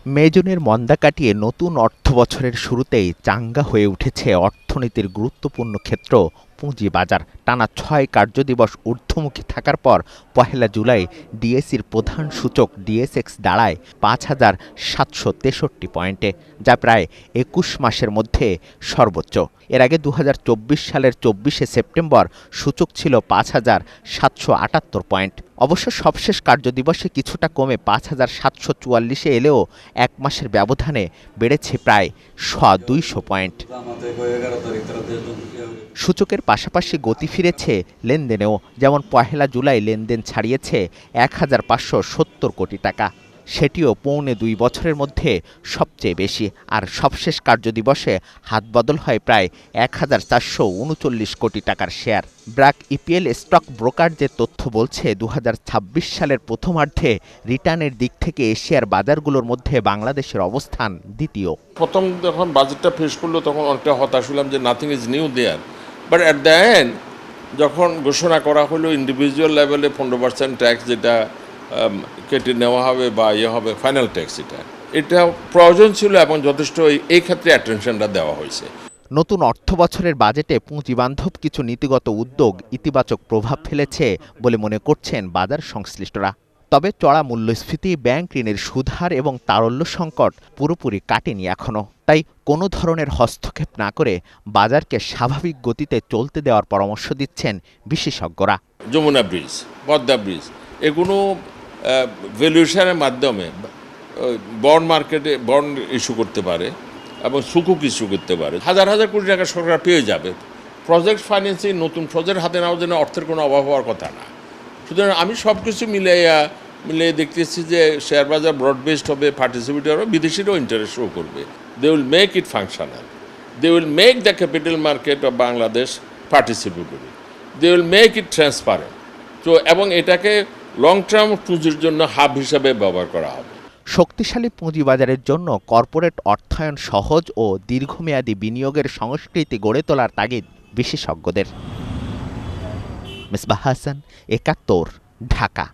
মে জুনের মন্দা কাটিয়ে নতুন অর্থবছরের শুরুতেই চাঙ্গা হয়ে উঠেছে অর্থনীতির গুরুত্বপূর্ণ ক্ষেত্র পুঁজিবাজার। টানা ৬ কার্যদিবস ঊর্ধ্বমুখী থাকার পর পহেলা জুলাই ডিএসইর প্রধান সূচক ডিএসএক্স দাঁড়ায় ৫,৭৬৩ পয়েন্টে, যা প্রায় ২১ মাসের মধ্যে সর্বোচ্চ। এর আগে ২০২৪ সালের ২৪শে সেপ্টেম্বর সূচক ছিল ৫,৭৭৮ পয়েন্ট। অবশ্য সবশেষ কার্যদিবসে কিছুটা কমে ৫,৭৪৪-এ এলেও এক মাসের ব্যবধানে বেড়েছে প্রায় ২০০ পয়েন্ট। সূচকের পাশাপাশি গতি ফিরেছে লেনদেনেও, যেমন পহেলা জুলাই লেনদেন ছাড়িয়েছে ১,৫৭০ কোটি টাকা, সেটিও পৌনে ২ বছরের মধ্যে সবচেয়ে বেশি। আর সবশেষ কার্যদিবসে হাতবদল হয় প্রায় ১,৪৩৯ কোটি টাকার share. BRAC EPL stock broker যে তথ্য বলছে, ২০২৬ সালের প্রথমার্ধে রিটার্নের দিক থেকে এশিয়ার বাজারগুলোর মধ্যে বাংলাদেশের অবস্থান দ্বিতীয়। প্রথম যখন বাজেটটা ফেস করলো তখন অনেকটা হতাশ হলাম যে nothing is new there, but at the end যখন ঘোষণা করা হলো ইন্ডিভিজুয়াল লেভেলে 15% ট্যাক্স যেটা কেটে নেওয়া হবে বা হবে ফাইনাল ট্যাক্স, এটা প্রয়োজন ছিল এবং যথেষ্ট এই ক্ষেত্রে অ্যাটেনশনটা দেওয়া হয়েছে। নতুন অর্থবছরের বাজেটে পুঁজিবান্ধব কিছু নীতিগত উদ্যোগ ইতিবাচক প্রভাব ফেলেছে বলে মনে করছেন বাজার সংশ্লিষ্টরা। তবে চড়া মূল্যস্ফীতি, ব্যাংক ঋণের সুদহার এবং তারল্য সংকট পুরোপুরি কাটেনি এখনও। তাই কোনো ধরনের হস্তক্ষেপ না করে বাজারকে স্বাভাবিক গতিতে চলতে দেওয়ার পরামর্শ দিচ্ছেন বিশেষজ্ঞরা। যমুনা ব্রিজ, পদ্মা ব্রিজ, এগুলো ভ্যালুয়েশনের মাধ্যমে বন্ড মার্কেটে বন্ড ইস্যু করতে পারে এবং সুকুক ইস্যু করতে পারে। হাজার হাজার কোটি টাকা সরকার পেয়ে যাবে। প্রজেক্ট ফাইন্যান্সিং, নতুন প্রজেক্ট হাতে নেওয়ার জন্য অর্থের কোনো অভাব হওয়ার কথা না। সুতরাং আমি সব কিছু মিলিয়ে দেখতেছি যে শেয়ার বাজার ব্রড বেসড হবে, পার্টিসিপেট হবে, বিদেশিরাও ইন্টারেস্ট শো করবে। They will make it functional, they will make the capital market of Bangladesh participatory, they will make it transparent. তো এবং এটাকে লং টার্ম পুঁজির জন্য হাব হিসাবে ব্যবহার করা হবে। শক্তিশালী পুঁজিবাজারের জন্য কর্পোরেট অর্থায়ন সহজ ও দীর্ঘমেয়াদী বিনিয়োগের সংস্কৃতি গড়ে তোলার তাগিদ বিশেষজ্ঞদের। মিসবাহ হাসান, ৭১, ঢাকা।